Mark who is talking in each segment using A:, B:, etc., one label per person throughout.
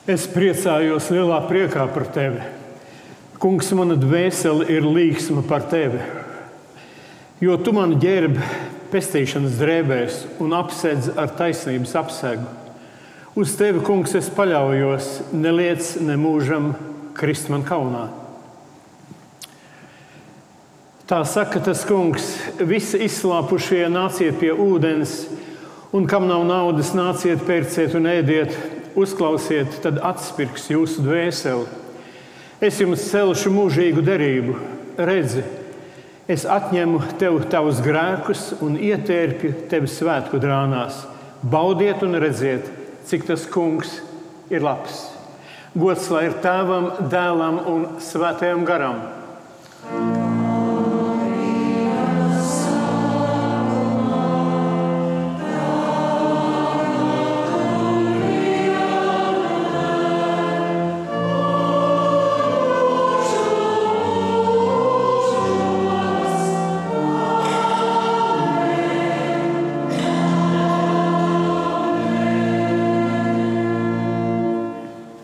A: Es priecājos lielā priekā par tevi. Kungs, mana dvēsele ir līgsma par tevi, jo tu mani ģērbi pestīšanas drēbēs un apsedz ar taisnības apsegu. Uz tevi, kungs, es paļaujos, neliec nemūžam krist man kaunā. Tā saka tas kungs, visi izslāpušie nāciet pie ūdens, un kam nav naudas, nāciet, pērciet un ēdiet, uzklausiet, tad atspirks jūsu dvēseli. Es jums celšu mūžīgu derību. Redzi, es atņemu tev tavus grēkus un ietērpju tevi svētku drānās. Baudiet un redziet, cik tas kungs ir labs. Gods lai ir Tēvam, Dēlam un Svētajam garam.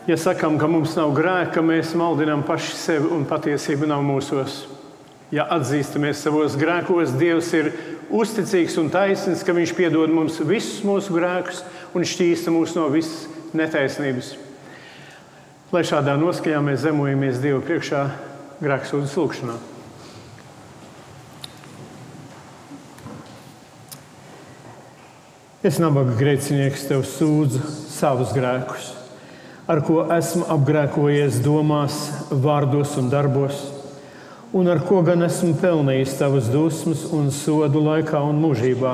A: Ja sakām, ka mums nav grēka, mēs maldinām paši sevi un patiesība nav mūsos. Ja atzīstamies savos grēkos, Dievs ir uzticīgs un taisnīgs, ka Viņš piedod mums visus mūsu grēkus un šķīsta mūs no visas netaisnības. Lai šādā noskaņā mēs zemojamies Dievu priekšā grēksūdzes lūgšanā. Es, nabaga grēcinieks, tev sūdzu savus grēkus, ar ko esmu apgrēkojies domās, vārdos un darbos, un ar ko gan esmu pelnījis tavas dusmas un sodu laikā un mūžībā.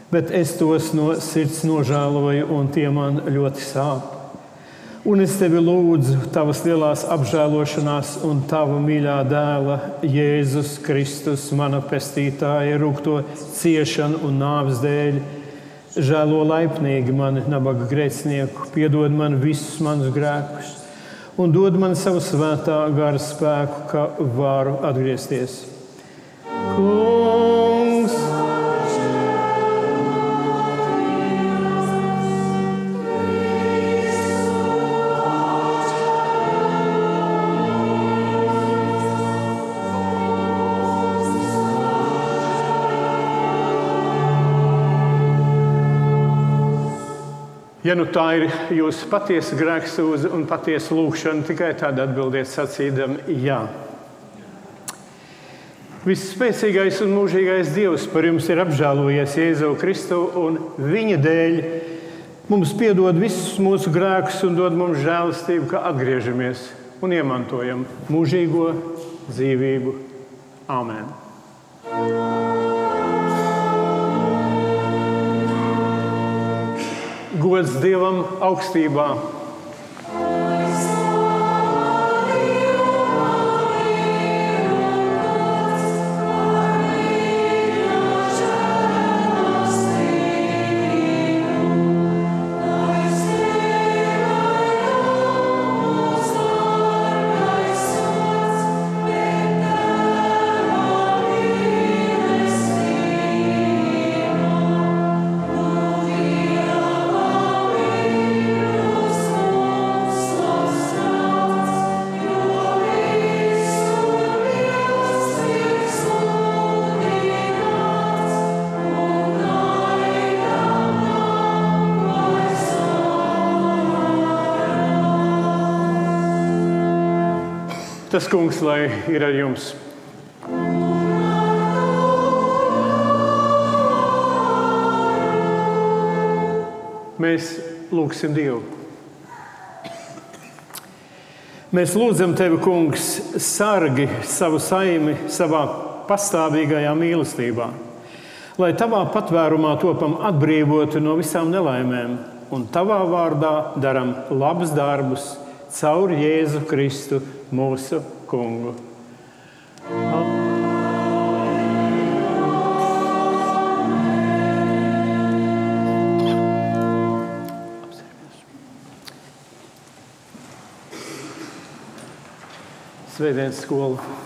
A: Bet es tos no sirds nožēloju, un tie man ļoti sāp. Un es tevi lūdzu tavas lielās apžēlošanās un tava mīļā dēla, Jēzus Kristus, mana pestītāja, rūgto ciešanu un nāves dēļ, žēlo laipnīgi mani, nabaga grēcinieku, piedod man visus manus grēkus un dod man savu svētā gara spēku, ka varu atgriezties. Kungs! Ja nu tā ir jūsu patiesa grēksūdze un patiesa lūgšana, tikai tad atbildiet sacīdami jā. Visspēcīgais un mūžīgais Dievs par jums ir apžēlojies Jēzu Kristu un viņa dēļ mums piedod visus mūsu grēkus un dod mums žēlastību, ka atgriežamies un iemantojam mūžīgo dzīvību. Āmen. Gods Dievam augstībā. Tas kungs, lai ir ar jums. Mēs lūgsim Dievu. Mēs lūdzam tevi, kungs, sargi savu saimi savā pastāvīgajā mīlestībā, lai tavā patvērumā topam atbrīvoti no visām nelaimēm un tavā vārdā daram labus darbus caur Jēzu Kristu, mūsu kungu. Svētdienas skola.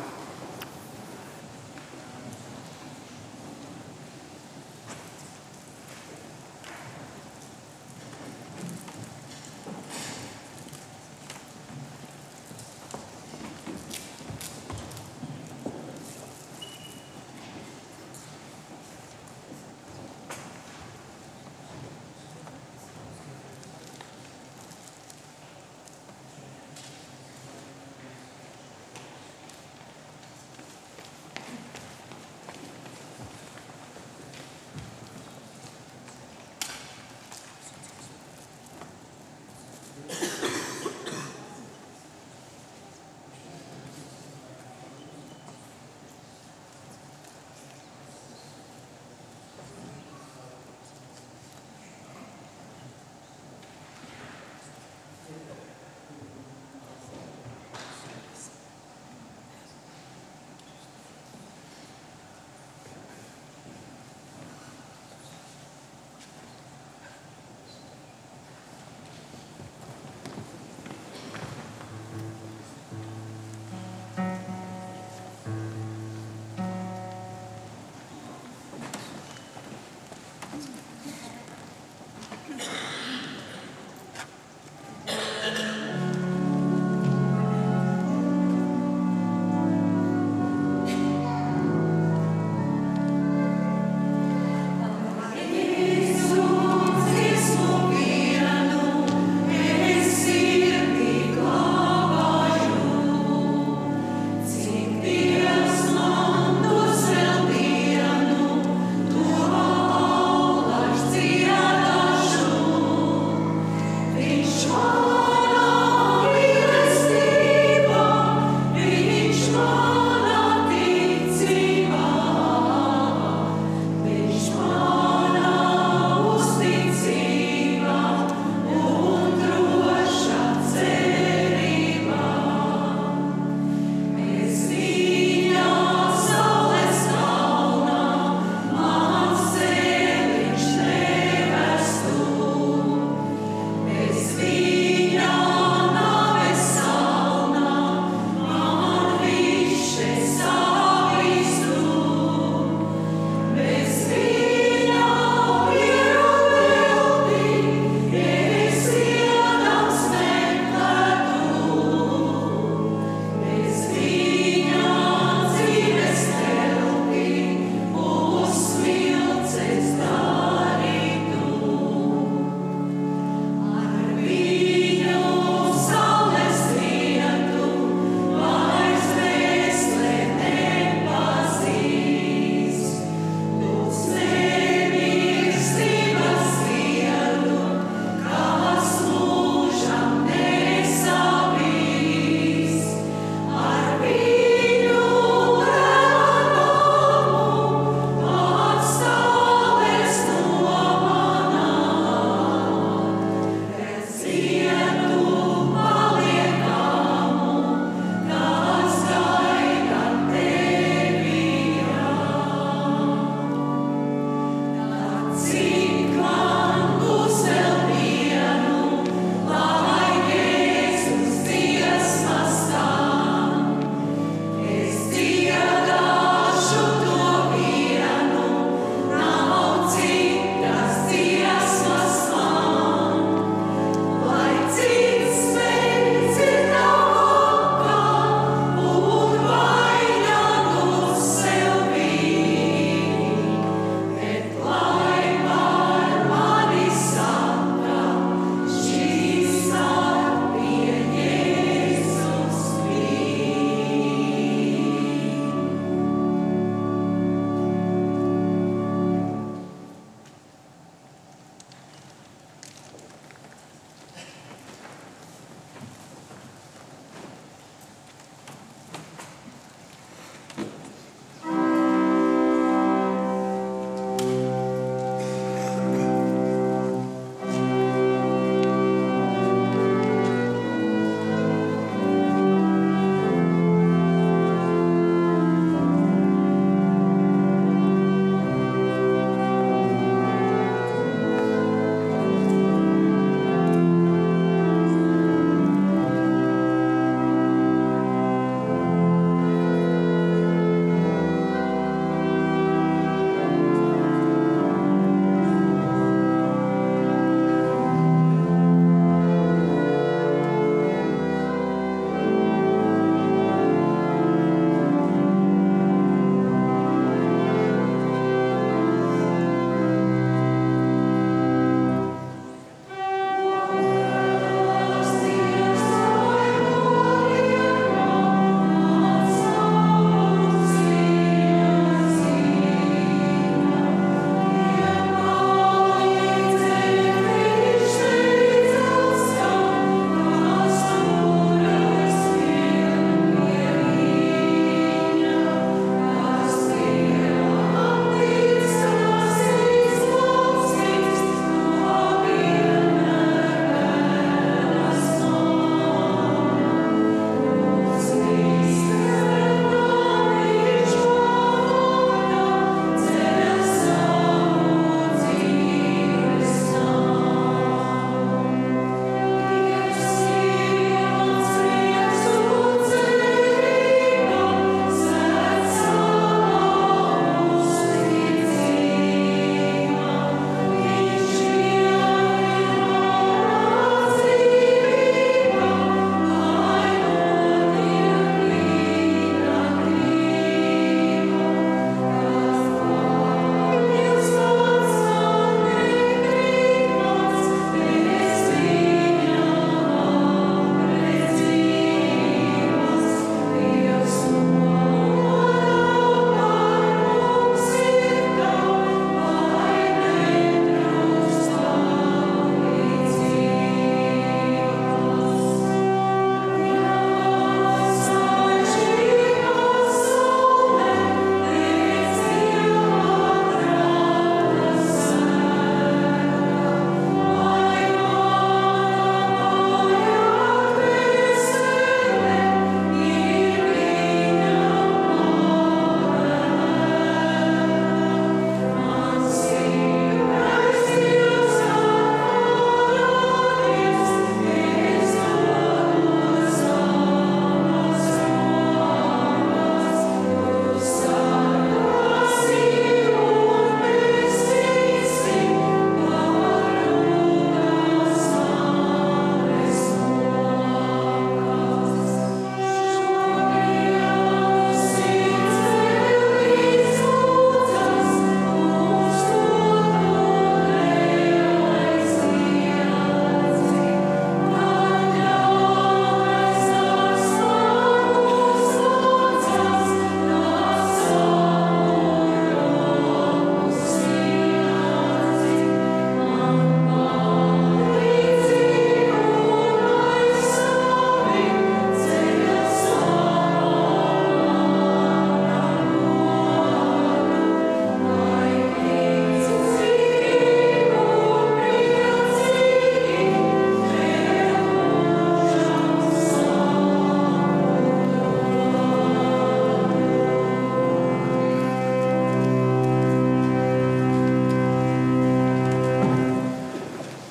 B: Bye.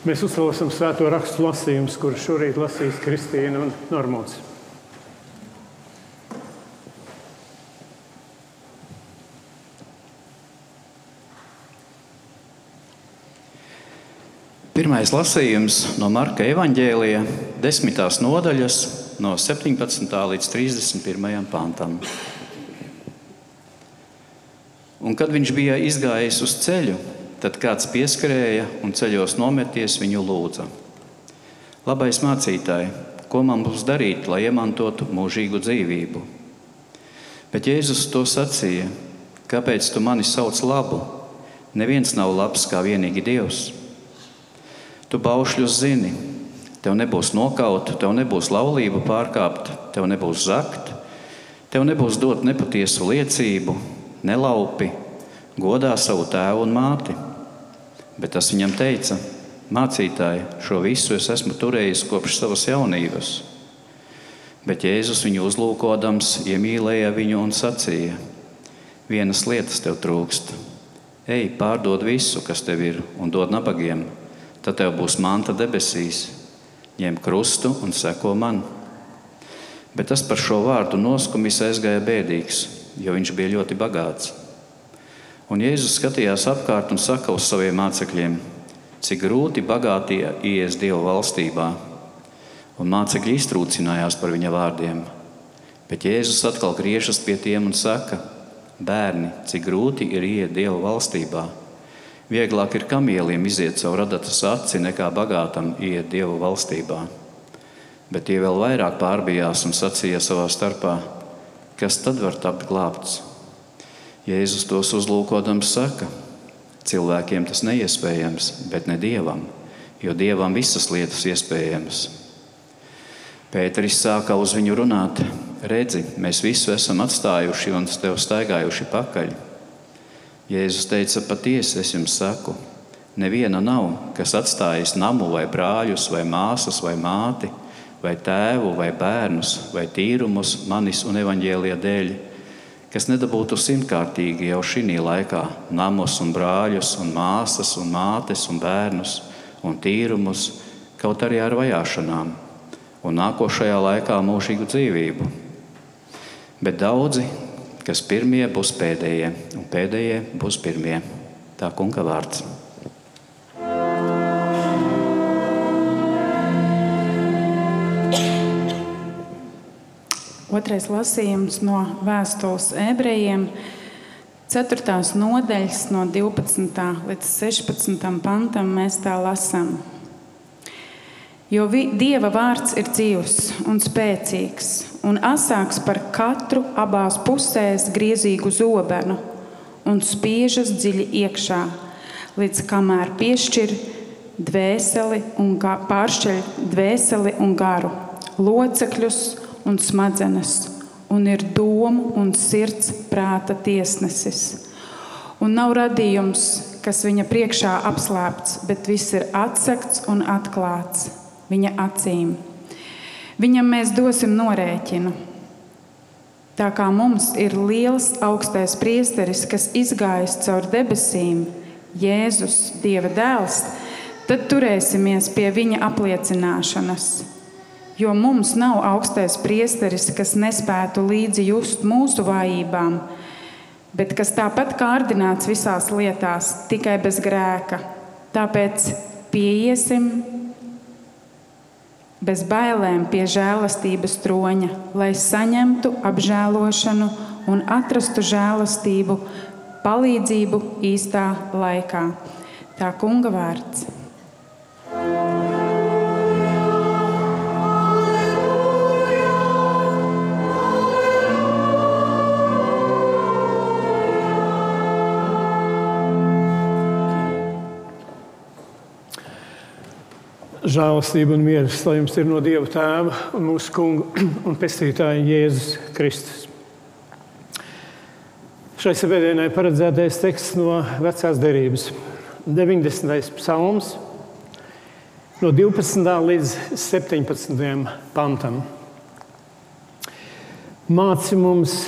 A: Mēs uzklausām svēto rakstu lasījumus, kurus šorīt lasīs Kristīna un Normons.
B: Pirmais lasījums no Marka evaņģēlija, 10. nodaļas, no 17. līdz 31. pantam. Un kad viņš bija izgājis uz ceļu, tad kāds pieskarēja un ceļos nometies viņu lūdza: Labais mācītāj, ko man būs darīt, lai iemantotu mūžīgu dzīvību? Bet Jēzus to sacīja: Kāpēc tu mani sauc labu? Neviens nav labs kā vienīgi Dievs. Tu baušļus zini, tev nebūs nokaut, tev nebūs laulību pārkāpt, tev nebūs zakt, tev nebūs dot nepatiesu liecību, nelaupi, godā savu tēvu un māti. Bet tas viņam teica: Mācītāji, šo visu es esmu turējis kopš savas jaunības. Bet Jēzus viņu uzlūkodams iemīlēja viņu un sacīja: Vienas lietas tev trūkst. Ej, pārdod visu, kas tev ir, un dod nabagiem, tad tev būs manta debesīs. Ņem krustu un seko man. Bet tas par šo vārdu noskumis aizgāja bēdīgs, jo viņš bija ļoti bagāts. Un Jēzus skatījās apkārt un saka uz saviem mācekļiem: Cik grūti bagātie ies Dieva valstībā. Un mācekļi iztrūcinājās par viņa vārdiem. Bet Jēzus atkal griežas pie tiem un saka: Bērni, cik grūti ir iet Dieva valstībā. Vieglāk ir kamielim iziet savu radatas aci, nekā bagātam iet Dieva valstībā. Bet tie vēl vairāk pārbijās un sacīja savā starpā: Kas tad var tapt glābts? Jēzus tos uzlūkodams saka: Cilvēkiem tas neiespējams, bet ne Dievam, jo Dievam visas lietas iespējamas. Pēteris sāka uz viņu runāt: Redzi, mēs visu esam atstājuši un tev staigājuši pakaļ. Jēzus teica: Patiesi es jums saku, neviena nav, kas atstājis namu vai brāļus vai māsas vai māti, vai tēvu vai bērnus vai tīrumus manis un evaņģēlija dēļ, kas nedabūtu 100-kārtīgi jau šī laikā namus un brāļus un māsas un mātes un bērnus un tīrumus, kaut arī ar vajāšanām, un nākošajā laikā mūžīgu dzīvību. Bet daudzi, kas pirmie, būs pēdējie, un pēdējie būs pirmie. Tā kunga vārds.
C: Otrais lasījums no vēstules ebrejiem, 4. nodaļas no 12. līdz 16. pantam mēs tā lasām. Jo Dieva vārds ir dzīvs un spēcīgs un asāks par katru abās pusēs griezīgu zobenu un spiežas dziļi iekšā, līdz kamēr piešķir pāršķeļ dvēseli un garu, locekļus un smadzenes, un ir domu un sirds prāta tiesnesis. Un nav radījums, kas viņa priekšā apslēpts, bet viss ir atsekts un atklāts viņa acīm. Viņam mēs dosim norēķinu. Tā kā mums ir liels augstais priesteris, kas izgājis caur debesīm, Jēzus, Dieva dēls, tad turēsimies pie viņa apliecināšanas. Jo mums nav augstais priesteris, kas nespētu līdzi just mūsu vājībām, bet kas tāpat kārdināts visās lietās, tikai bez grēka. Tāpēc pieiesim bez bailēm pie žēlastības troņa, lai saņemtu apžēlošanu un atrastu žēlastību, palīdzību īstā laikā. Tā kunga vārds.
A: Žēlastība un mieres, lai jums ir no Dieva Tēva un mūsu Kunga un Pestītāja Jēzus Kristus. Šai svētdienai paredzētais teksts no Vecās derības, 90. psalms, no 12. līdz 17. pantam. Māci mums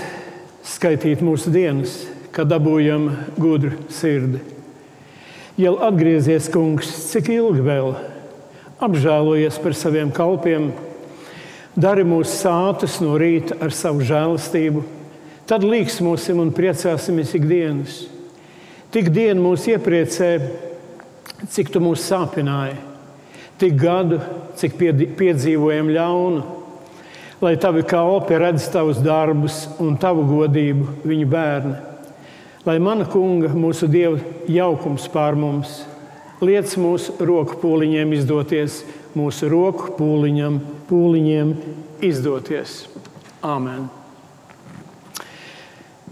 A: skaitīt mūsu dienas, kad dabūjam gudru sirdi. Jau atgriezies, kungs, cik ilgi vēl? Apžēlojies par saviem kalpiem, dari mūs sātus no rīta ar savu žēlastību, tad līksmosim un priecāsimies ikdienas. Tik dienu mūs iepriecē, cik tu mūs sāpināji, tik gadu, cik piedzīvojam ļaunu, lai tavi kalpi redz tavus darbus un tavu godību viņu bērni. Lai mana kunga, mūsu Dieva jaukums pār mums, liec mūsu roku pūliņiem izdoties, mūsu roku pūliņiem izdoties. Āmen.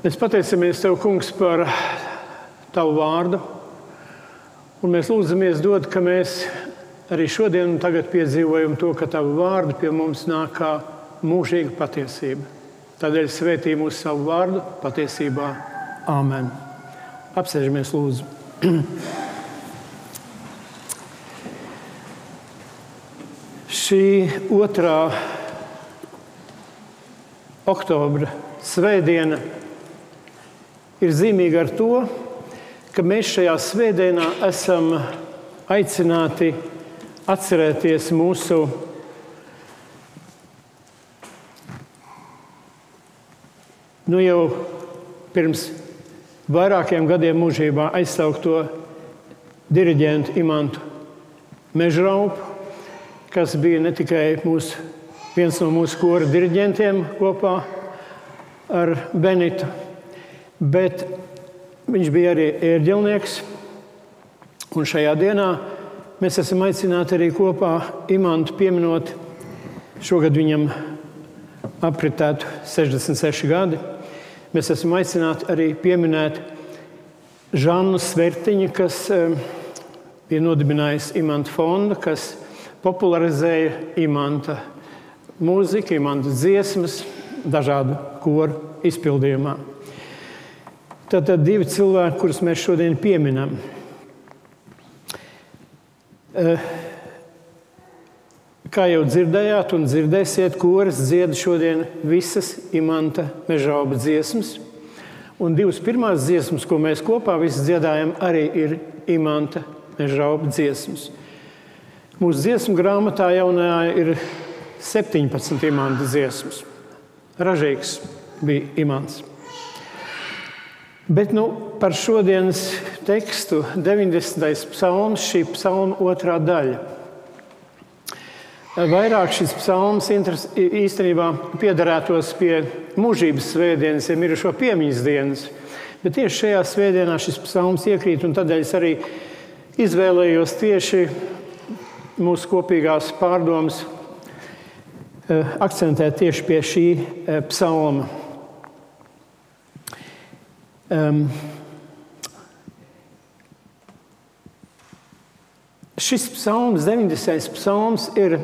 A: Mēs pateicamies Tev, kungs, par Tavu vārdu, un mēs lūdzamies dod, ka mēs arī šodien un tagad piedzīvojam to, ka Tavu vārdu pie mums nāk kā mūžīga patiesība. Tādēļ svētī mūsu savu vārdu patiesībā. Āmen. Apsēžamies, lūdzu. Šī 2. oktobra svētdiena ir zīmīga ar to, ka mēs šajā svētdienā esam aicināti atcerēties mūsu jau pirms vairākiem gadiem mūžībā aizsaukto diriģentu Imantu Mežraupu, kas bija ne tikai viens no mūsu kora diriģentiem kopā ar Benitu, bet viņš bija arī ērģelnieks. Un šajā dienā mēs esam aicināti arī kopā Imantu pieminot. Šogad viņam apritētu 66 gadi. Mēs esam aicināti arī pieminēt Žannu Svertiņu, kas bija nodibinājis Imanta fondu, kas popularizēja Imanta mūziku, Imanta dziesmas dažādu koru izpildījumā. Tātad 2 cilvēki, kurus mēs šodien pieminam. Kā jau dzirdējāt un dzirdēsiet, koris dzied šodien visas Imanta Mežraupa dziesmas. Un 2 pirmās dziesmas, ko mēs kopā visi dziedājam, arī ir Imanta Mežraupa dziesmas. Mūsu dziesmu grāmatā jaunajā ir 17 Imanta dziesmas. Ražīgs bija Imants. Bet par šodienas tekstu 90. psalms, šī psalma 2. daļa. Vairāk šis psalms īstenībā piederētos pie mūžības svētdienas, ja mirušo piemiņas dienas. Bet tieši šajā svētdienā šis psalms iekrīt, un tādēļ es arī izvēlējos tieši mūsu kopīgās pārdomas akcentēt tieši pie šī psalma. Šis psalms, 90. psalms, ir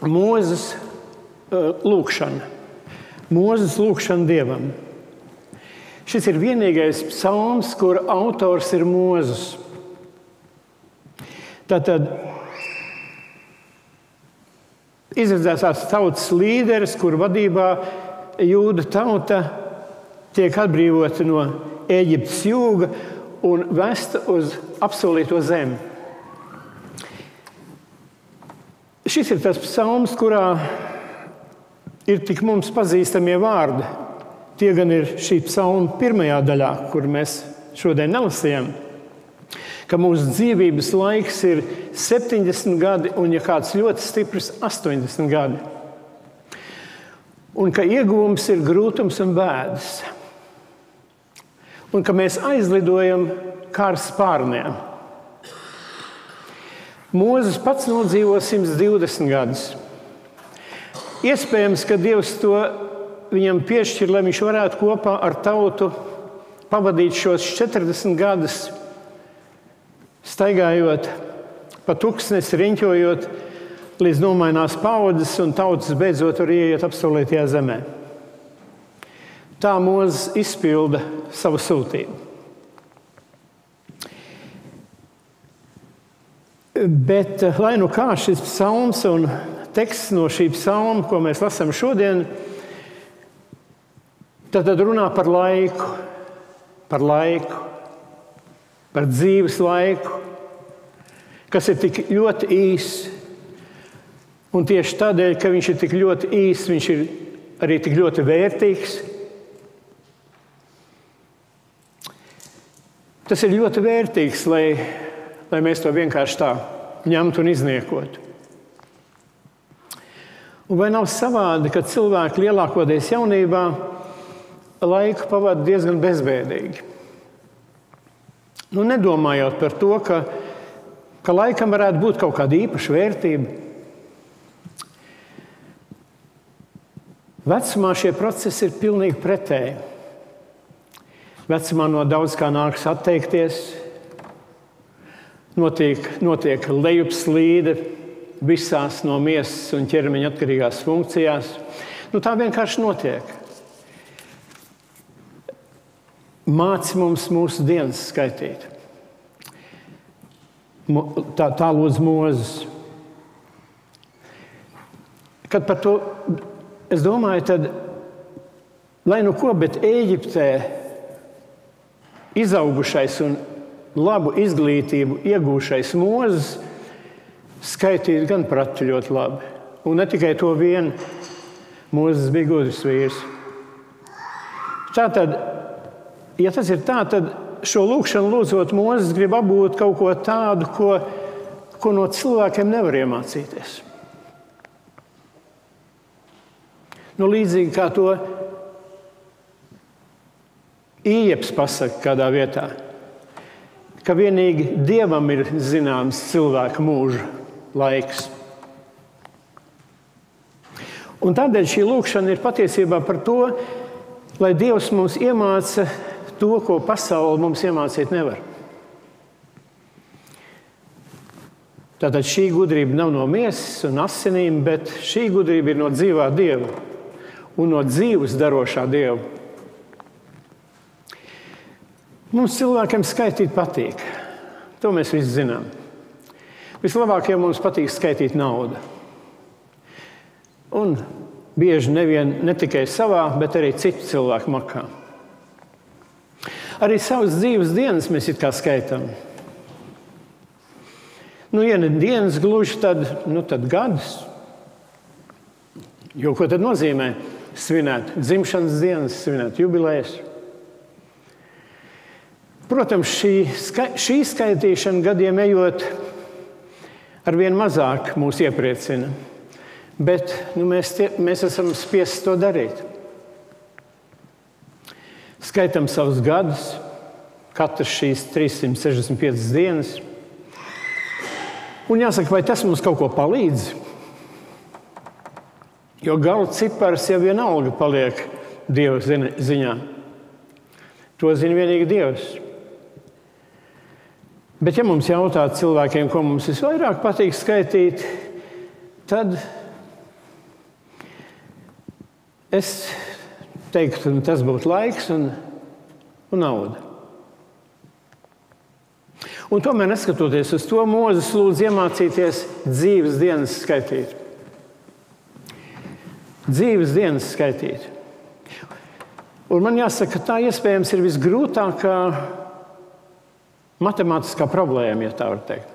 A: Mūzes lūkšana. Mūzes lūkšana Dievam. Šis ir vienīgais psalms, kur autors ir Mūzes. Tātad izredzētās tautas līderis, kur vadībā jūda tauta tiek atbrīvota no Ēģiptes jūga un vesta uz apsolīto zemi. Šis ir tas psalms, kurā ir tik mums pazīstamie vārdi. Tie gan ir šī psalma pirmajā daļā, kur mēs šodien nelasījām, ka mūsu dzīvības laiks ir 70 gadi un, ja kāds ļoti stiprs, 80 gadi. Un ka ieguvums ir grūtums un bēdas. Un ka mēs aizlidojam kā ar spārniem. Mūzes pats nodzīvo 120 gadus. Iespējams, ka Dievs to viņam piešķir, lai viņš varētu kopā ar tautu pavadīt šos 40 gadus, staigājot pa tuksnesi, riņķojot, līdz nomainās paudzes un tautas beidzot var ieiet apsolītajā zemē. Tā Mūzes izpilda savu sūtību. Bet, lai nu kā šis psalms un teksts no šī psalma, ko mēs lasām šodien, Tad runā par laiku, par dzīves laiku, kas ir tik ļoti īss. Un tieši tādēļ, ka viņš ir tik ļoti īss, viņš ir arī tik ļoti vērtīgs. Tas ir ļoti vērtīgs, lai mēs to vienkārši tā ņemtu un izniekotu. Un vai nav savādi, ka cilvēki lielākoties jaunībā laiku pavada diezgan bezbēdīgi? Nedomājot par to, ka laikam varētu būt kaut kāda īpaša vērtība. Vecumā šie procesi ir pilnīgi pretēji. Vecumā no daudz kā nākas atteikties, notiek lejupslīde visās no miesas un ķermeņa atkarīgās funkcijās. Tā vienkārši notiek. Māci mums mūsu dienas skaitīt. Tā lūdz Mūzes. Kad par to es domāju, tad, lai nu ko, bet Ēģiptē izaugušais un labu izglītību iegūšais Mūzes skaitīt gan pratu ļoti labi. Un ne tikai to vienu, Mūzes bija gudrs vīrs. Tātad, ja tas ir tā, tad šo lūkšanu lūdzot Mūzes grib apgūt kaut ko tādu, ko no cilvēkiem nevar iemācīties. Līdzīgi kā to Ieps pasaka kādā vietā, ka vienīgi Dievam ir zināms cilvēka mūža laiks. Un tādēļ šī lūkšana ir patiesībā par to, lai Dievs mums iemāca to, ko pasaule mums iemācīt nevar. Tātad šī gudrība nav no miesas un asinīm, bet šī gudrība ir no dzīvā Dieva un no dzīves darošā Dieva. Mums cilvēkiem skaitīt patīk. To mēs visi zinām. Vislabāk, ja mums patīk skaitīt naudu. Un bieži ne tikai savā, bet arī citu cilvēku makā. Arī savas dzīves dienas mēs it kā skaitām. Ja ne dienas gluži, tad gadus. Jo ko tad nozīmē svinēt? Dzimšanas dienas, svinēt jubilejas. Protams, šī skaitīšana gadiem ejot arvien mazāk mūs iepriecina. Bet mēs esam spiesti to darīt. Skaitam savus gadus, katras šīs 365 dienas. Un jāsaka, vai tas mums kaut ko palīdz? Jo gala cipars jau vienalga paliek Dieva ziņā. To zina vienīgi Dievs. Bet ja mums jautā cilvēkiem, ko mums visvairāk patīk skaitīt, tad es teiktu, tas būtu laiks un nauda. Un tomēr, neskatoties uz to, Mūzes lūdz iemācīties dzīves dienas skaitīt. Dzīves dienas skaitīt. Un man jāsaka, ka tā iespējams ir visgrūtākā matemātiskā problēma, ja tā var teikt.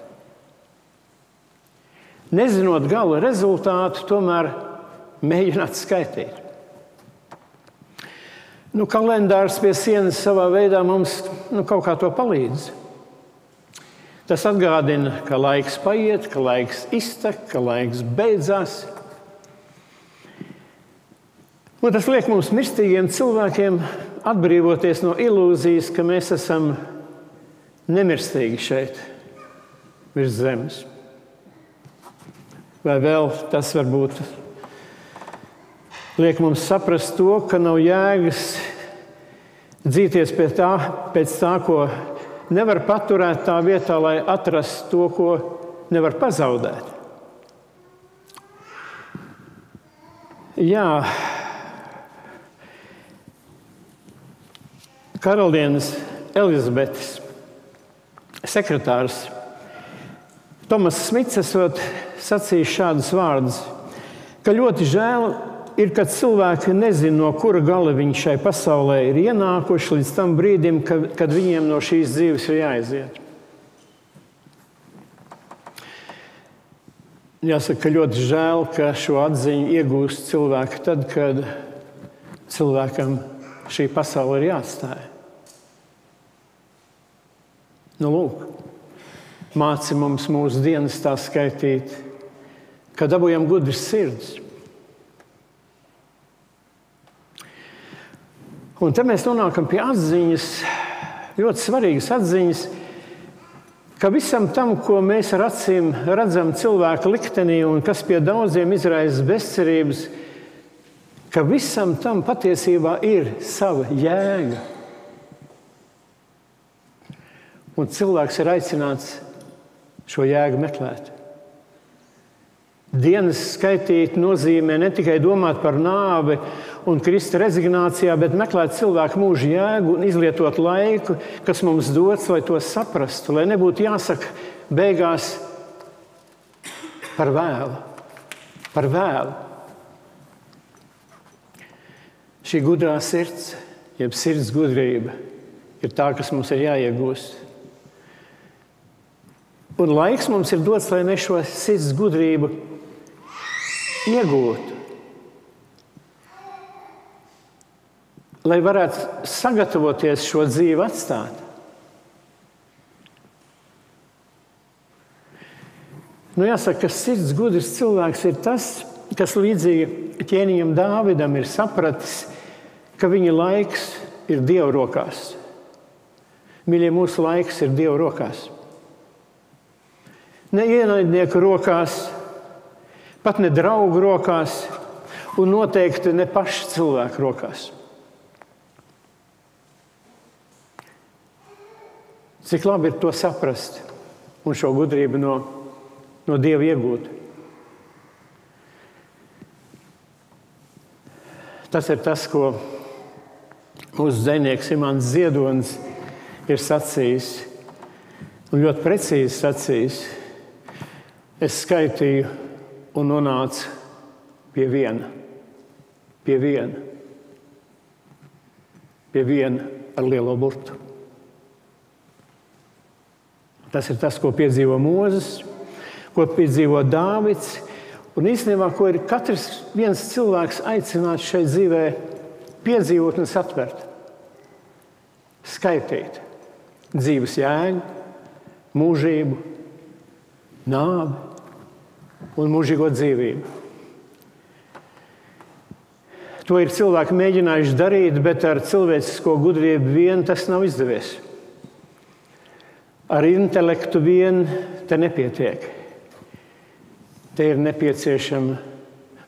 A: Nezinot gala rezultātu, tomēr mēģināt skaitīt. Kalendārs pie sienas savā veidā mums kaut kā to palīdz. Tas atgādina, ka laiks paiet, ka laiks iztek, ka laiks beidzās. Un tas liek mums mirstīgiem cilvēkiem atbrīvoties no ilūzijas, ka mēs esam nemirstīgi šeit, virs zemes. Vai vēl tas varbūt liek mums saprast to, ka nav jēgas dzīties pēc tā, ko nevar paturēt tā vietā, lai atrastu to, ko nevar pazaudēt. Jā, karalienes Elizabetes sekretārs Tomas Smits esot sacījis šādus vārdus, ka ļoti žēl, ir, kad cilvēki nezina, no kura gala viņi šai pasaulē ir ienākuši līdz tam brīdim, kad viņiem no šīs dzīves ir jāaiziet. Jāsaka, ļoti žēl, ka šo atziņu iegūst cilvēki tad, kad cilvēkam šī pasaule ir jāatstāj. Nu, lūk, māci mums mūsu dienas tā skaitīt, ka dabūjam gudras sirds. Un te mēs nonākam pie atziņas, ļoti svarīgas atziņas, ka visam tam, ko mēs ar acīm redzam cilvēka liktenī un kas pie daudziem izraisa bezcerības, ka visam tam patiesībā ir sava jēga. Un cilvēks ir aicināts šo jēgu meklēt. Dienas skaitīt nozīmē ne tikai domāt par nāvi un krist rezignācijā, bet meklēt cilvēku mūža jēgu un izlietot laiku, kas mums dots, lai to saprastu, lai nebūtu jāsaka beigās par vēlu. Par vēlu. Šī gudrā sirds, jeb sirds gudrība, ir tā, kas mums ir jāiegūst. Un laiks mums ir dots, lai mēs šo sirds gudrību iegūtu. Lai varētu sagatavoties šo dzīvi atstāt. Jāsaka, ka sirds gudrs cilvēks ir tas, kas līdzīgi ķēniņam Dāvidam ir sapratis, ka viņa laiks ir Dieva rokās. Mīļie, mūsu laiks ir Dieva rokās. Ne ienaidnieku rokās, pat ne draugu rokās un noteikti ne pašu cilvēku rokās. Cik labi ir to saprast un šo gudrību no Dieva iegūt. Tas ir tas, ko mūsu dzejnieks Imants Ziedonis ir sacījis un ļoti precīzi sacījis. Es skaitīju un nonācu pie viena ar lielo burtu. Tas ir tas, ko piedzīvo Mūzes, ko piedzīvo Dāvids, un īstenībā, ko ir katrs viens cilvēks aicināts šai dzīvē piedzīvot un satvert. Skaitīt dzīves jēgu, mūžību, nāvi un mūžīgo dzīvību. To ir cilvēki mēģinājuši darīt, bet ar cilvēcisko gudrību vien tas nav izdevies. Ar intelektu vien te nepietiek. Te ir nepieciešama,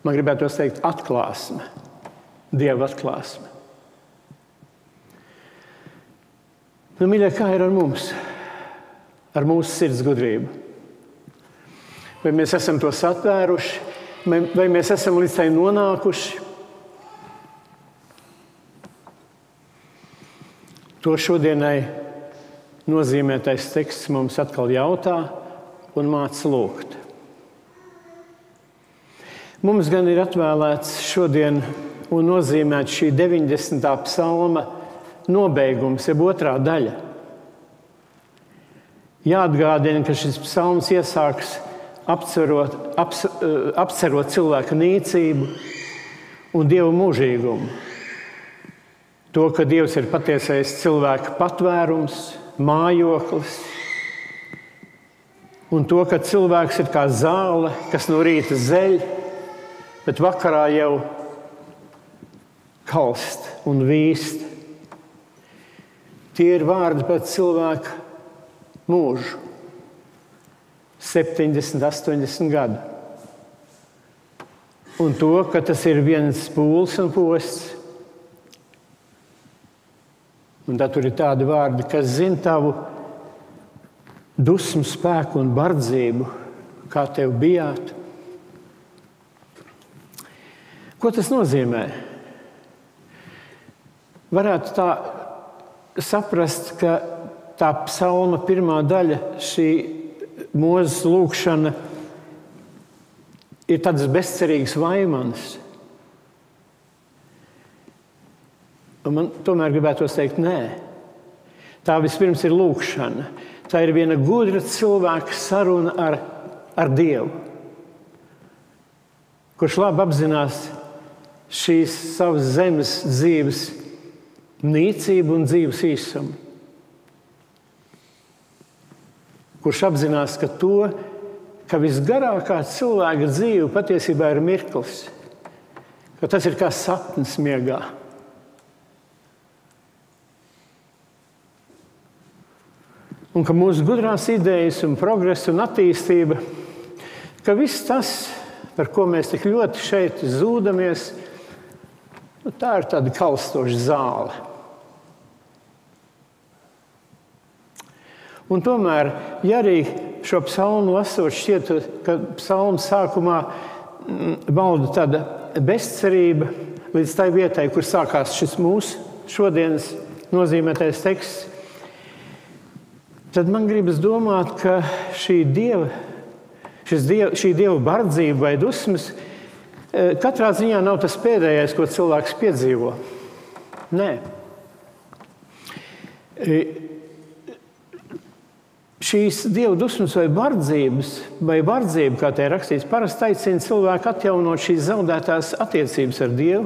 A: man gribētu teikt, atklāsme, Dieva atklāsme. Mīļie, kā ir ar mums? Ar mūsu sirds gudrību? Vai mēs esam to satvēruši? Vai mēs esam līdz tai nonākuši? To šodienai nozīmētais teksts mums atkal jautā un māca lūgt. Mums gan ir atvēlēts šodien un nozīmēt šī 90. psalma nobeigums, jeb otrā daļa. Jāatgādina, ka šis psalms iesāks apcerot cilvēka nīcību un Dieva mūžīgumu. To, ka Dievs ir patiesais cilvēka patvērums, mājoklis, un to, ka cilvēks ir kā zāle, kas no rīta zeļ, bet vakarā jau kalst un vīst. Tie ir vārdi par cilvēku mūžu. 70, 80 gadu. Un to, ka tas ir viens pūls un posts. Un tad tur ir tādi vārdi, kas zina tavu dusmu, spēku un bardzību, kā tev bijāt. Ko tas nozīmē? Varētu tā saprast, ka tā psalma pirmā daļa, šī Mūzes lūkšana, ir tādas bezcerīgas vaimanas. Un man tomēr gribētos teikt, nē. Tā vispirms ir lūkšana. Tā ir viena gudra cilvēka saruna ar Dievu, kurš labi apzinās šīs savas zemes dzīves nīcību un dzīves īsumu. Kurš apzinās, ka visgarākā cilvēka dzīve patiesībā ir mirklis, ka tas ir kā sapnis miegā. Un ka mūsu gudrās idejas un progresa un attīstība, ka viss tas, par ko mēs tik ļoti šeit zūdamies, tā ir tāda kalstoša zāle. Un tomēr, ja arī šo psalmu lasot šķiet, ka psalmu sākumā valda tāda bezcerība līdz tai vietai, kur sākās šis mūsu šodienas nozīmētais teksts, tad man gribas domāt, ka šī dieva bardzība vai dusmas katrā ziņā nav tas pēdējais, ko cilvēks piedzīvo. Nē. Šīs dieva dusmas vai bardzība, kā te ir rakstīts, parasti aicina cilvēku atjaunot šīs zaudētās attiecības ar Dievu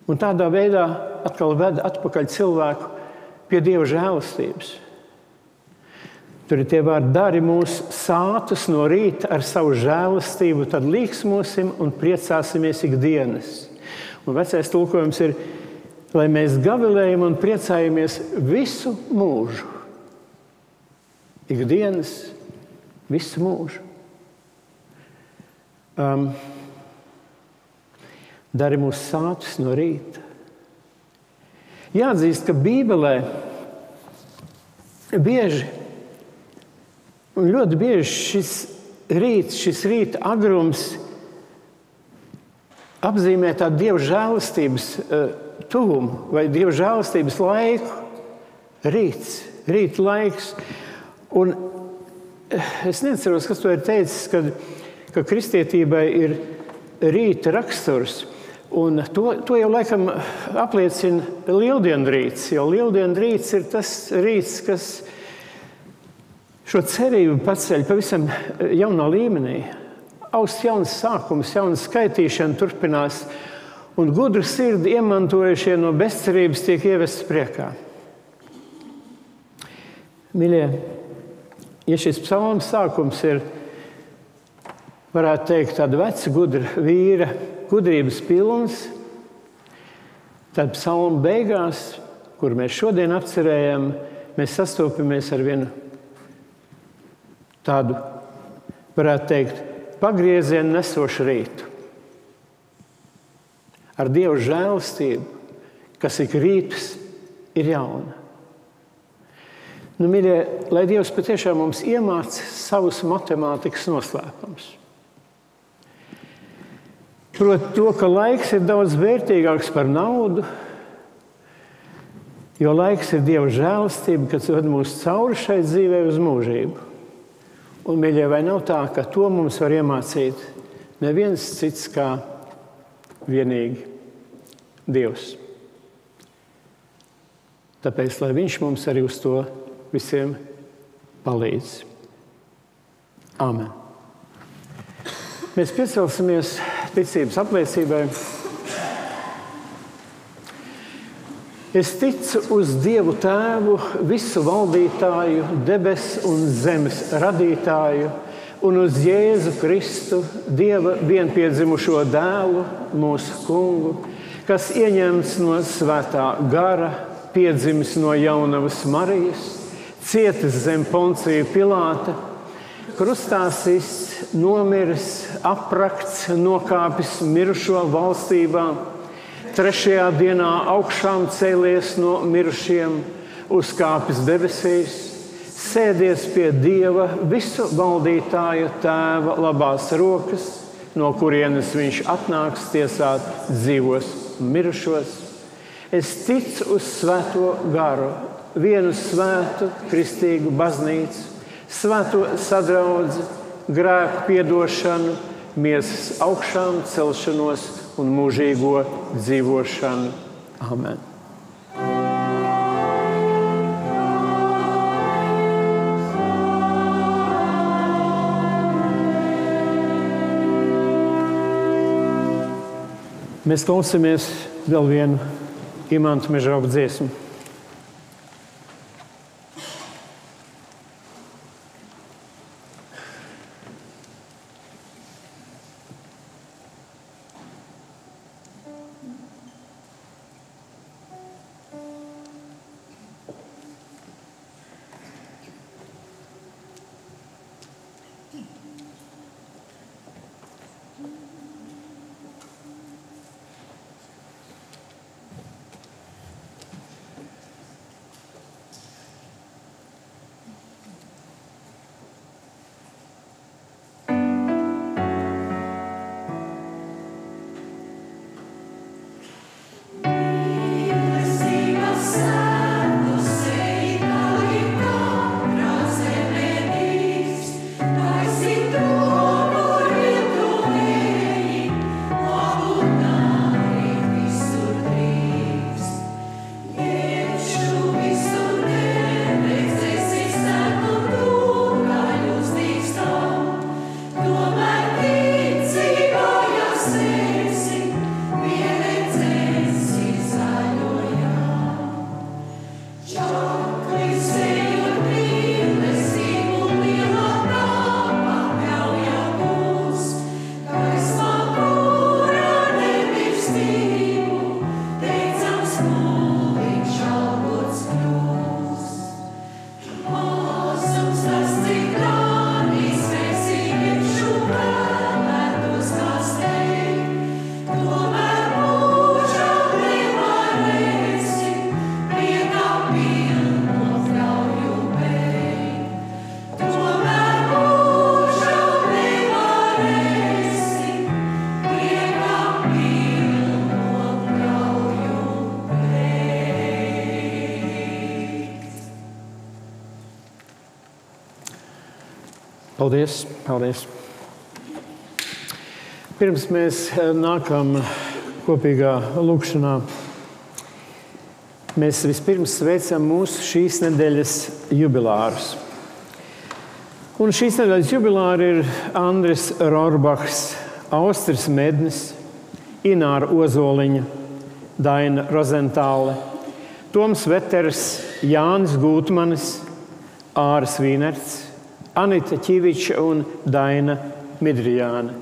A: un tādā veidā atkal ved atpakaļ cilvēku pie Dieva žēlastības. Tur ir tie vārdi: dari mūsu sātus no rīta ar savu žēlastību, tad līksmosim un priecāsimies ikdienas. Un vecais tulkojums ir, lai mēs gavilējam un priecājamies visu mūžu. Ikdienas, visu mūžu. Dari mūsu sātus no rīta. Jāatzīst, ka Bībelē ļoti bieži šis rīta agrums apzīmē tādu Dieva žēlastības tuvumu vai Dieva žēlastības laiku. Rīta laiks. Un es neatceros, kas to ir teicis, ka kristietībai ir rīta raksturs. Un to jau laikam apliecina lieldienrīts, jo lieldienrīts ir tas rīts, kas šo cerību paceļ pavisam jaunā līmenī. Augsts jauns sākums, jauna skaitīšana turpinās, un gudru sirdi iemantojušie no bezcerības tiek ievesti priekā. Mīļie, ja šis psalms sākums ir, varētu teikt, tāda veca gudra vīra gudrības pilns, tad psalma beigās, kur mēs šodien apcerējam, mēs sastopamies ar vienu tādu, varētu teikt, pagriezienu nesošu rītu. Ar Dieva žēlastību, kas ik rītus ir jauna. Mīļie, lai Dievs patiešām mums iemāca savus matemātikas noslēpumus. Proti to, ka laiks ir daudz vērtīgāks par naudu, jo laiks ir Dieva žēlastība, kas ved mūs cauri šai dzīvē uz mūžību. Un, mīļie, vai nav tā, ka to mums var iemācīt neviens cits kā vienīgi Dievs? Tāpēc, lai Viņš mums arī uz to visiem palīdz. Āmen. Mēs piecelsimies ticības apliecībai. Es ticu uz Dievu Tēvu, visu valdītāju, debes un zemes radītāju, un uz Jēzu Kristu, Dieva vienpiedzimušo dēlu, mūsu kungu, kas ieņemts no svētā gara, piedzimis no jaunavas Marijas, cietis zem Poncija Pilāta, krustā sists, nomiris, aprakts, nokāpis mirušo valstībā, trešajā dienā augšām cēlies no mirušiem, uzkāpis debesīs, sēdies pie Dieva visu valdītāja Tēva labās rokas, no kurienes Viņš atnāks tiesāt dzīvos un mirušos. Es ticu uz Svēto garu, vienu svētu kristīgu baznīcu, svēto sadraudzi, grēku piedošanu, miesas augšām celšanos un mūžīgo dzīvošanu. Amen. Mēs klausāmies vēl vienu Imanta Mežrauga dziesmu. Paldies, paldies. Pirms mēs nākam kopīgā lūkšanā, mēs vispirms sveicam mūsu šīs nedēļas jubilārus. Un šīs nedēļas jubilāri ir Andris Rorbachs, Austris Mednis, Ināra Ozoliņa, Daina Rozentāle, Toms Veters, Jānis Gūtmanis, Āris Vīnerts, Anita Ķiviča un Daina Midrijāne.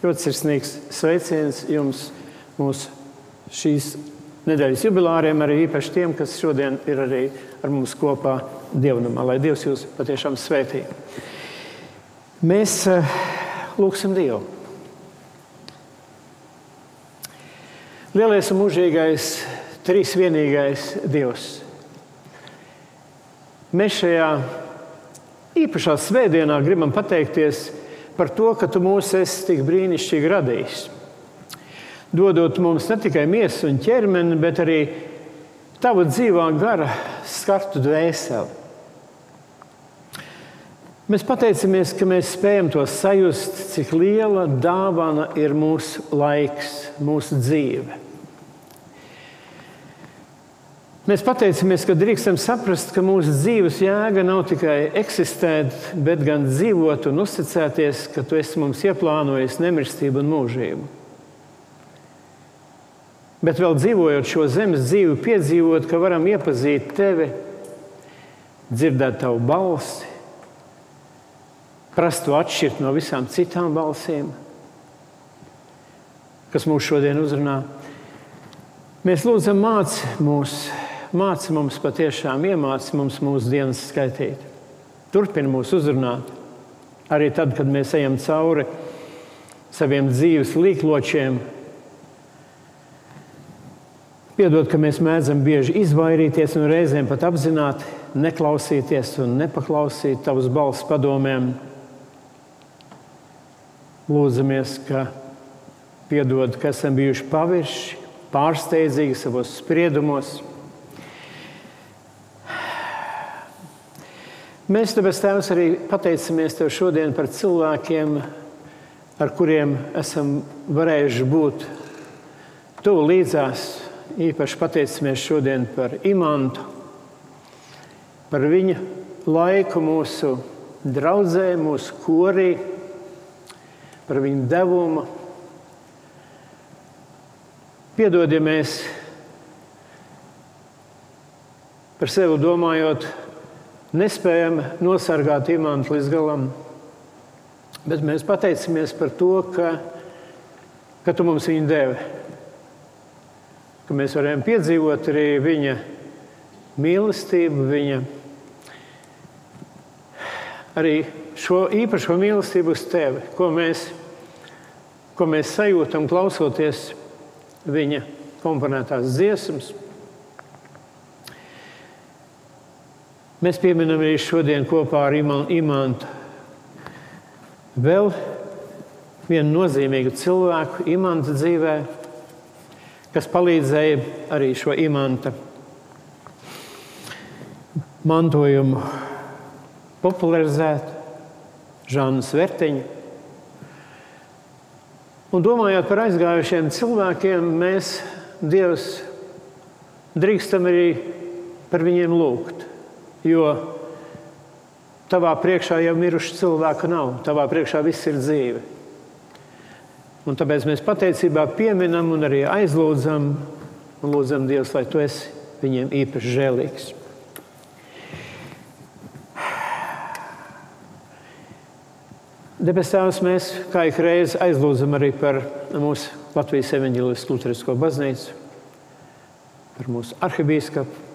A: Ļoti sirsnīgs sveiciens jums mūsu šīs nedēļas jubilāriem, arī īpaši tiem, kas šodien ir arī ar mums kopā dievnamā. Lai Dievs jūs patiešām svētī. Mēs lūgsim Dievu. Lielais un mūžīgais, trīsvienīgais Dievs. Mēs šajā īpašā svētdienā gribam pateikties par to, ka tu mūs esi tik brīnišķīgi radījis. Dodot mums ne tikai miesu un ķermeni, bet arī tavu dzīvā gara skartu dvēseli. Mēs pateicamies, ka mēs spējam to sajust, cik liela dāvana ir mūsu laiks, mūsu dzīve. Mēs pateicamies, ka drīkstam saprast, ka mūsu dzīves jēga nav tikai eksistēt, bet gan dzīvot un uzticēties, ka tu esi mums ieplānojis nemirstību un mūžību. Bet vēl dzīvojot šo zemes dzīvi, piedzīvot, ka varam iepazīt tevi, dzirdēt tavu balsi, prast to atšķirt no visām citām balsīm, kas mūs šodien uzrunā. Mēs lūdzam, māci mums patiešām, iemāci mums mūsu dienas skaitīt. Turpini mūs uzrunāt. Arī tad, kad mēs ejam cauri saviem dzīves līkločiem. Piedod, ka mēs mēdzam bieži izvairīties un reizēm pat apzināti neklausīties un nepaklausīt tavus balss padomēm. Lūdzamies, ka piedod, ka esam bijuši pavirši, pārsteidzīgi savos spriedumos. Mēs tāpēc, Tēvs, arī pateicamies Tev šodien par cilvēkiem, ar kuriem esam varējuši būt tuvu līdzās īpaši pateicamies šodien par Imantu, par viņa laiku mūsu draudzē, mūsu korī, par viņu devumu. Piedod, ja mēs par sevi domājot, nespējam nosargāt Imantu līdz galam, bet mēs pateicamies par to, ka tu mums viņu devi, ka mēs varējām piedzīvot arī viņa mīlestību, viņa arī šo īpašo mīlestību uz tevi, ko mēs sajūtam klausoties viņa komponētās dziesmas. Mēs pieminam arī šodien kopā ar Imantu vēl vienu nozīmīgu cilvēku Imanta dzīvē, kas palīdzēja arī šo Imanta mantojumu popularizēt, Žanu Sverteņu. Un domājot par aizgājušiem cilvēkiem, mēs, Dievs, drīkstam arī par viņiem lūgt, jo tavā priekšā jau miruši cilvēka nav, tavā priekšā viss ir dzīve. Un tāpēc mēs pateicībā pieminam un arī aizlūdzam un lūdzam Dievs, lai tu esi viņiem īpaši žēlīgs. Debes Tēvs, mēs kā ik reiz aizlūdzam arī par mūsu Latvijas evaņģelisko luterisko baznīcu, par mūsu arhibīskapu,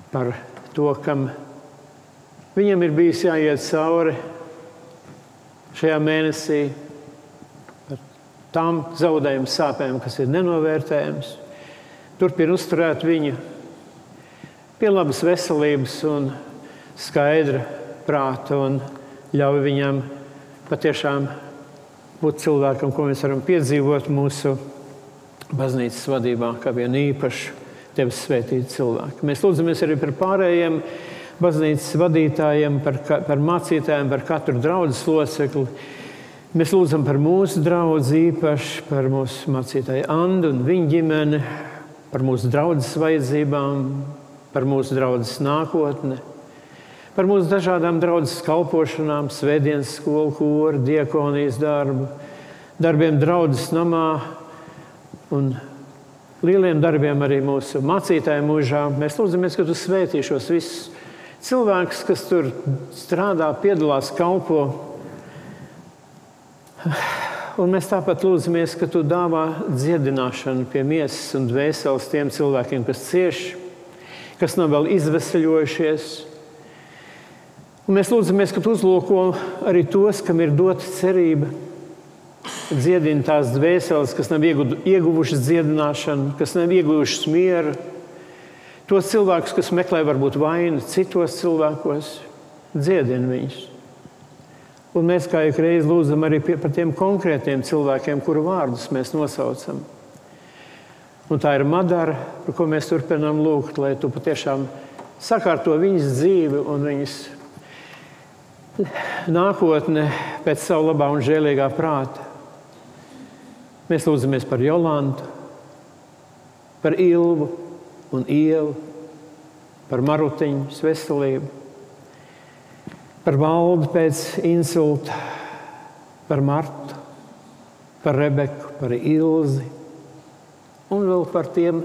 A: par to, kam viņam ir bijis jāiet cauri šajā mēnesī, par tām zaudējumu sāpēm, kas ir nenovērtējams. Turpin uzturēt viņu pie labas veselības un skaidra prāta un ļauj viņam patiešām būt cilvēkam, ko mēs varam piedzīvot mūsu baznīcas vadībā, kā vienu īpašu tevis svētītu cilvēku. Mēs lūdzamies arī par pārējiem baznīcas vadītājiem, par mācītājiem, par katru draudzes locekli. Mēs lūdzam par mūsu draudzi īpaši, par mūsu mācītāju Andu un viņa ģimeni, par mūsu draudzes vajadzībām, par mūsu draudzes nākotni, par mūsu dažādām draudzes kalpošanām, svētdienas skolu, koru, diakonijas darbu, darbiem draudzes namā un lieliem darbiem arī mūsu mācītāju mūžā. Mēs lūdzamies, ka tu svētī šos visus cilvēkus, kas tur strādā, piedalās, kalpo. Un mēs tāpat lūdzamies, ka tu dāvā dziedināšanu pie miesas un dvēseles tiem cilvēkiem, kas cieš, kas nav vēl izveseļojušies. Un mēs lūdzamies, ka tu uzlūko arī tos, kam ir dota cerība, dziedina tās dvēseles, kas nav ieguvušas dziedināšanu, kas nav ieguvušas mieru, tos cilvēkus, kas meklē varbūt vainu citos cilvēkos, dziedina viņus. Un mēs kā ik reiz lūdzam arī par tiem konkrētiem cilvēkiem, kuru vārdus mēs nosaucam. Un tā ir Madara, par ko mēs turpinām lūgt, lai tu patiešām sakārto viņas dzīvi un viņas nākotne pēc savu labā un žēlīgā prāta. Mēs lūdzamies par Jolantu, par Ilvu un Ievu, par Marutiņu veselību, par Valdu pēc insulta, par Martu, par Rebeku, par Ilzi un vēl par tiem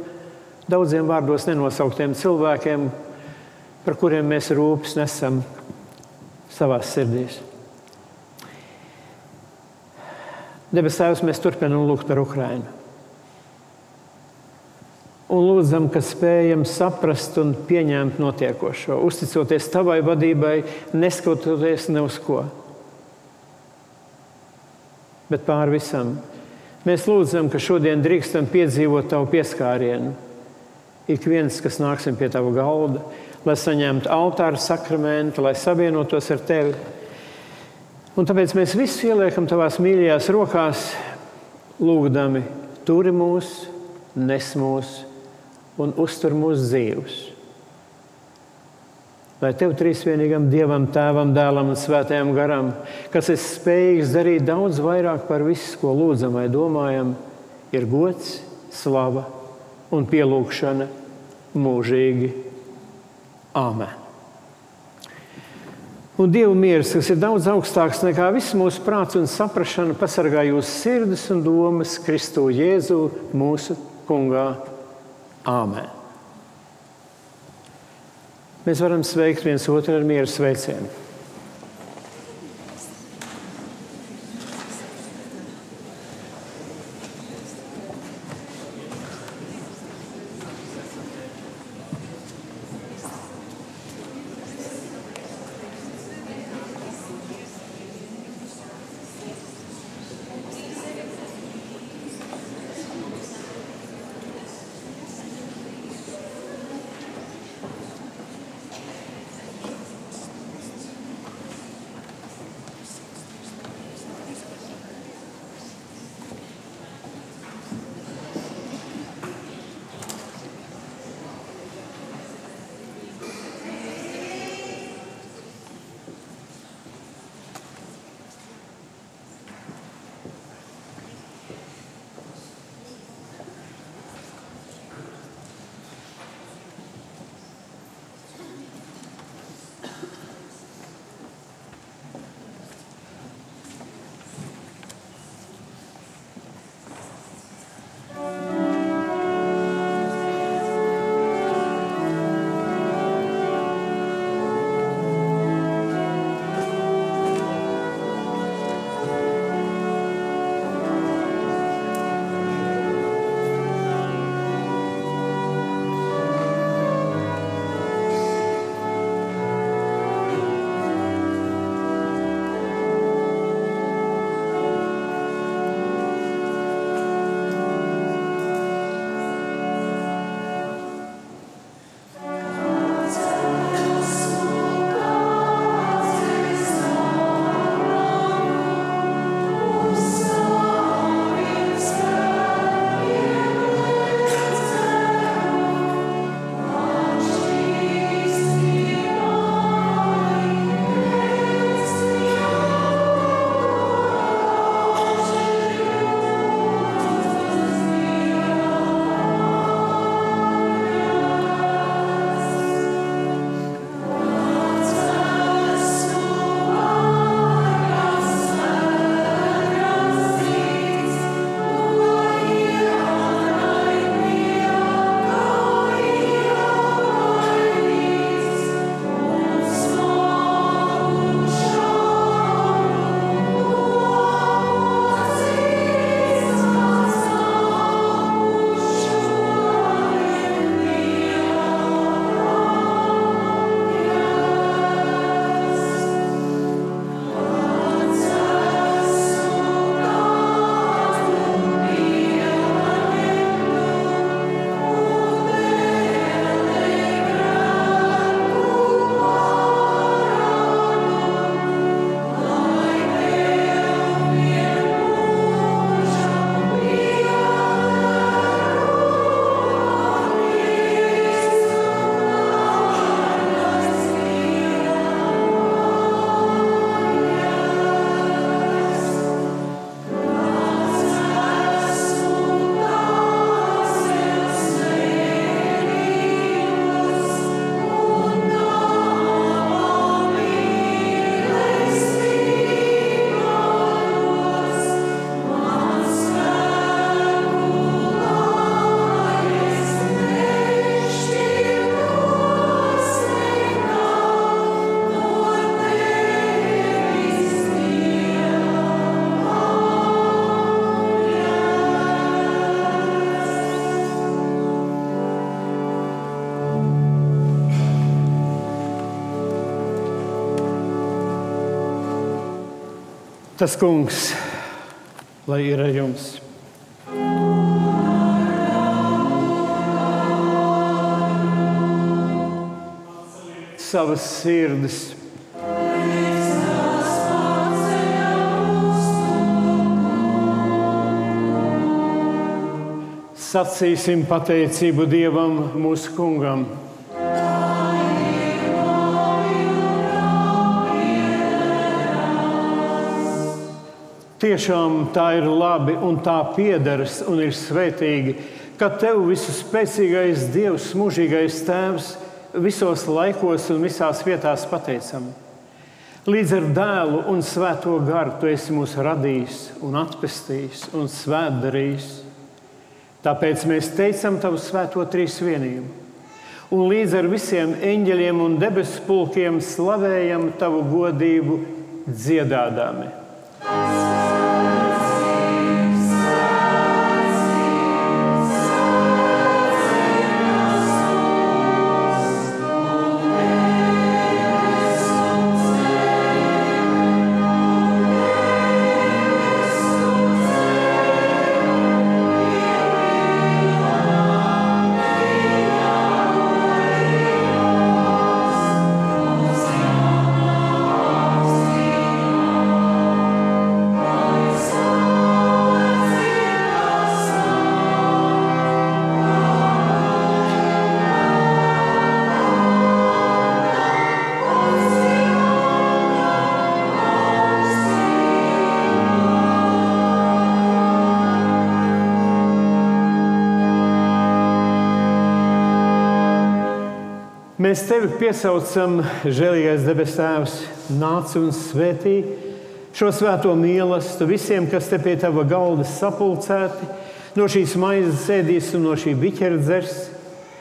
A: daudziem vārdos nenosauktiem cilvēkiem, par kuriem mēs rūpes nesam savās sirdīs. Debes Tēvs, mēs turpinām lūgt par Ukrainu. Un lūdzam, ka spējam saprast un pieņemt notiekošo, uzticoties tavai vadībai, neskatoties ne uz ko. Bet pār visam mēs lūdzam, ka šodien drīkstam piedzīvot tavu pieskārienu. Ik viens, kas nāksim pie tava galda, lai saņemtu altāra sakramentu, lai savienotos ar tevi. Un tāpēc mēs visu ieliekam tavās mīļajās rokās, lūgdami turi mūs, nes mūs un uztur mūsu dzīvus. Lai tev trīsvienīgam Dievam, Tēvam, Dēlam un Svētajam Garam, kas ir spējīgs darīt daudz vairāk par visu, ko lūdzam vai domājam, ir gods, slava un pielūgšana mūžīgi. Āmen. Un Dieva miers, kas ir daudz augstāks nekā viss mūsu prāts un saprašana, pasargā jūsu sirdis un domas Kristu Jēzu mūsu Kungā. Āmen. Mēs varam sveikt viens otru ar mieru sveicienu. Tas Kungs, lai ir ar jums. Savas sirdis. Sacīsim pateicību Dievam, mūsu Kungam. Tiešām tā ir labi un tā piederas un ir svētīgi Kā Tev visu spēcīgais Dievs, mūžīgais Tēvs, visos laikos un visās vietās pateicam. Līdz ar Dēlu un Svēto garu Tu esi mūs radījis un atpestījis un svētdarījis. Tāpēc mēs teicam Tavu svēto trīsvienību. Un līdz ar visiem eņģeļiem un debesu pulkiem slavējam Tavu godību dziedādami. Mēs Tevi piesaucam, žēlīgais debes Tēvs, nāc un svētī šo svēto mīlestību visiem, kas te pie Tava galda sapulcēti, no šīs maizes ēdīs un no šī biķera dzers,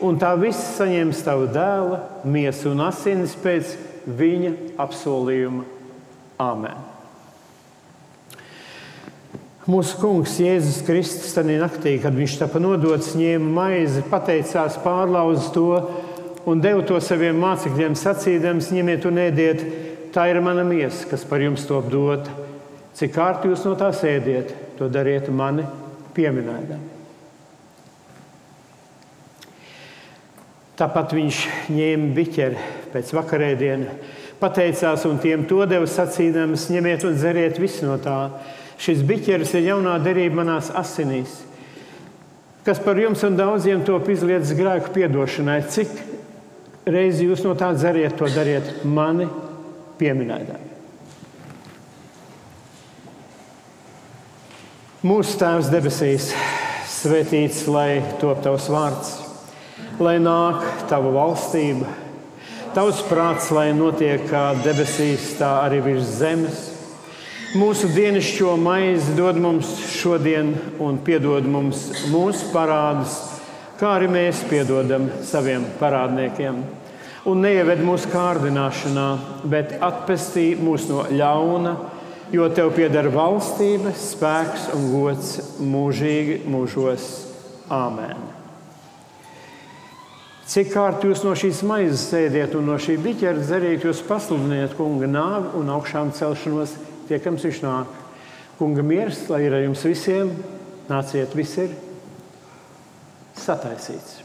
A: un tā viss saņems Tava Dēla miesu un asinis pēc viņa apsolījuma. Āmen. Mūsu Kungs Jēzus Kristus tajā naktī, kad viņš tapa nodots, ņēma maizi, pateicās, pārlauza to un deva to saviem mācekļiem sacīdams: ņemiet un ēdiet, tā ir mana miesa, kas par jums top dota. Cik kārt jūs no tās ēdiet, to dariet mani pieminēdami. Tāpat viņš ņēma biķeri pēc vakarēdiena, pateicās un tiem to deva sacīdams: ņemiet un dzeriet visi no tā. Šis biķeris ir jaunā derība manās asinīs, kas par jums un daudziem top izlietas grēku piedošanai. Cik reizi jūs no tā dzeriet, to dariet mani pieminēdami. Mūsu Tēvs debesīs, svētīts lai top Tavs vārds, lai nāk Tava valstība, Tavs prāts, lai notiek kā debesīs, tā arī virs zemes. Mūsu dienascho maizi dod mums šodien un piedod mums mūsu parādus, kā arī mēs piedodam saviem parādniekiem. Un neieved mūsu kārdināšanā, bet atpestī mūs no ļauna, jo Tev pieder valstība, spēks un gods mūžīgi mūžos. Āmen. Cik kārt jūs no šīs maizes ēdiet un no šī biķera dzeriet, jūs pasludiniet Kunga nāvi un augšām celšanos, tiekams viņš nāk. Kunga miers, lai ir ar jums visiem, nāciet, viss ir sataisīts.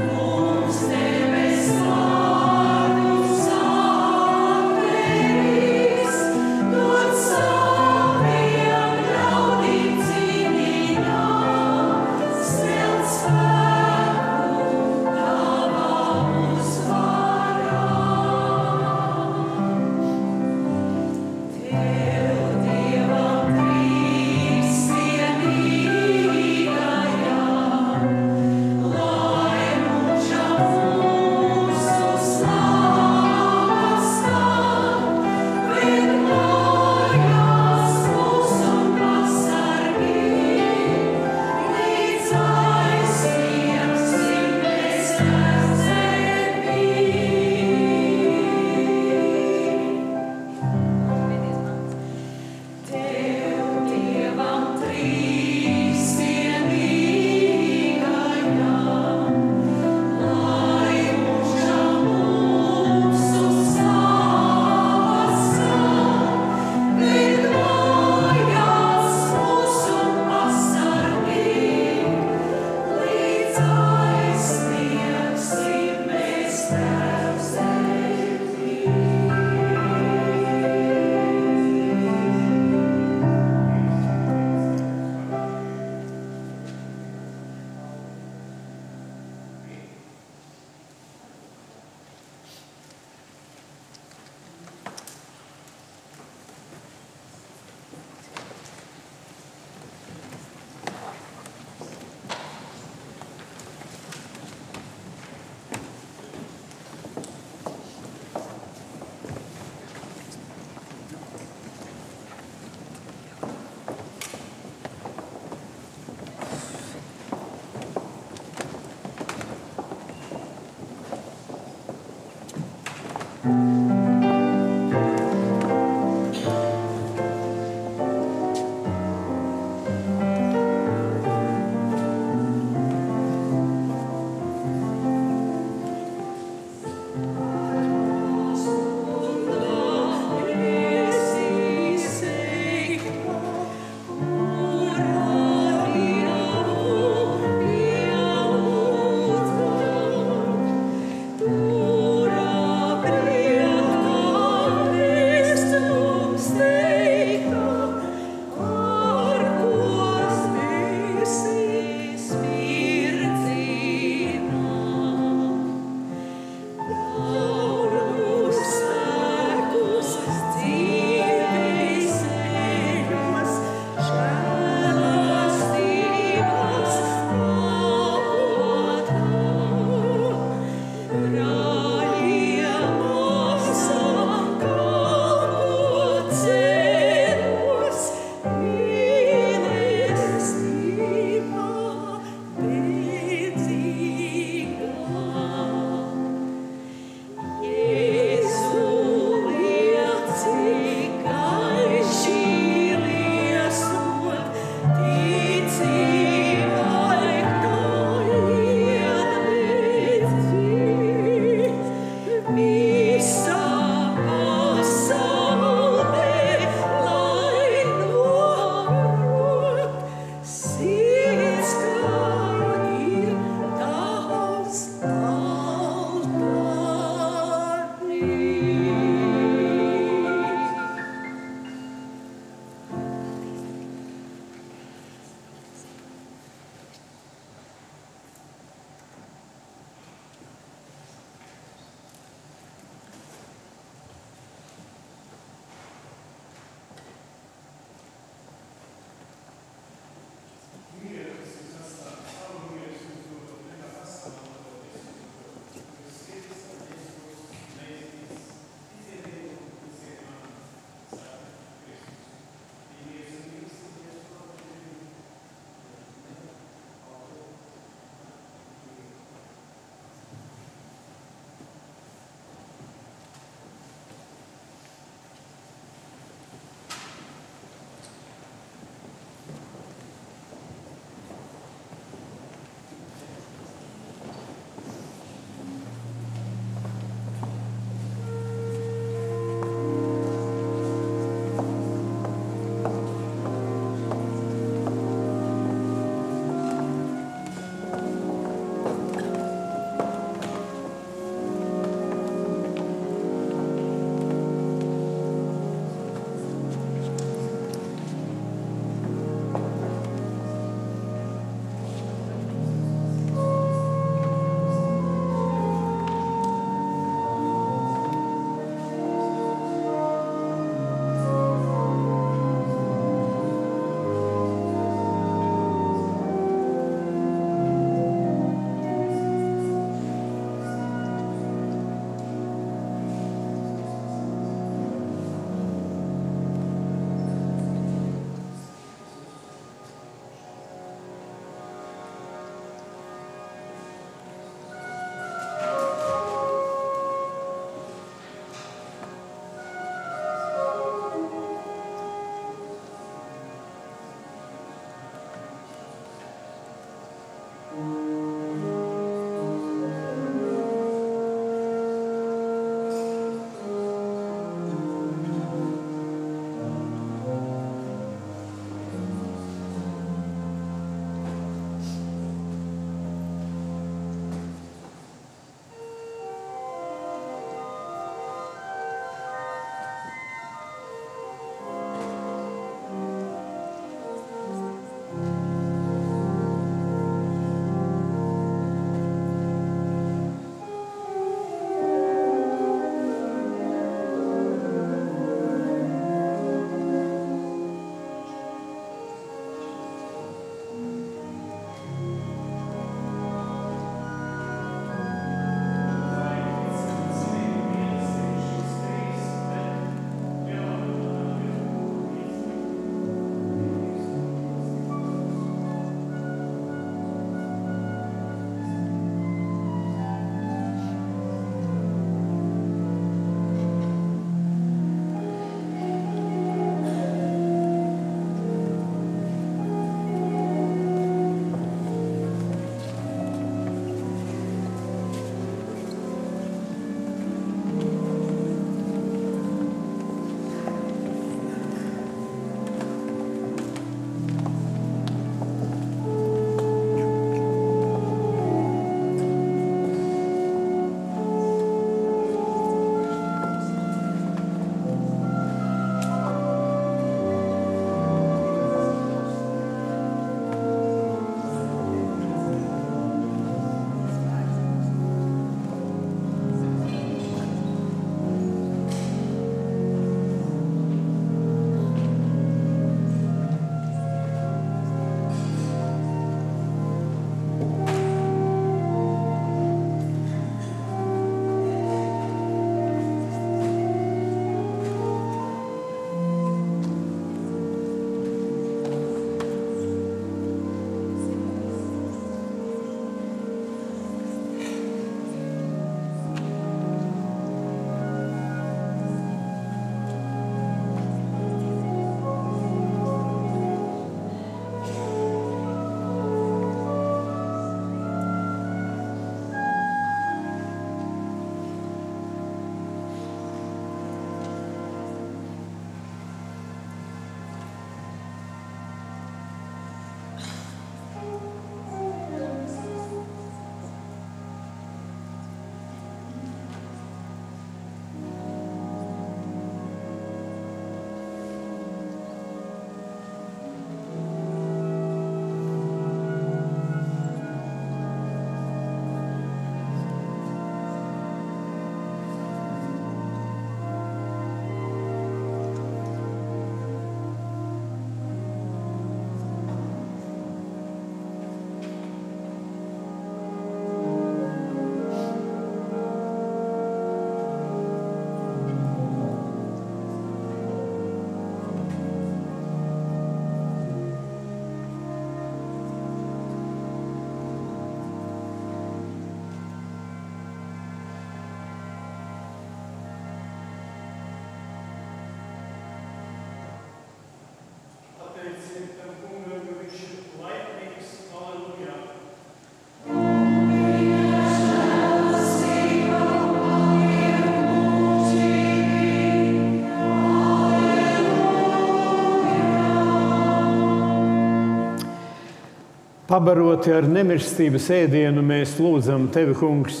A: Pabaroti ar nemirstības ēdienu mēs lūdzam Tevi, Kungs,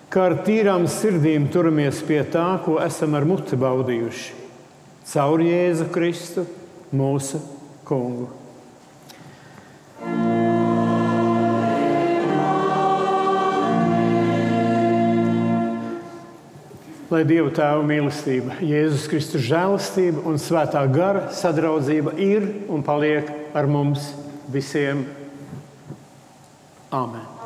A: kā ar tīrām sirdīm turamies pie tā, ko esam ar muti baudījuši. Caur Jēzu Kristu, mūsu Kungu. Lai Dieva Tēva mīlestība, Jēzus Kristus žēlastība un Svētā gara sadraudzība ir un paliek ar mums visiem. Āmen.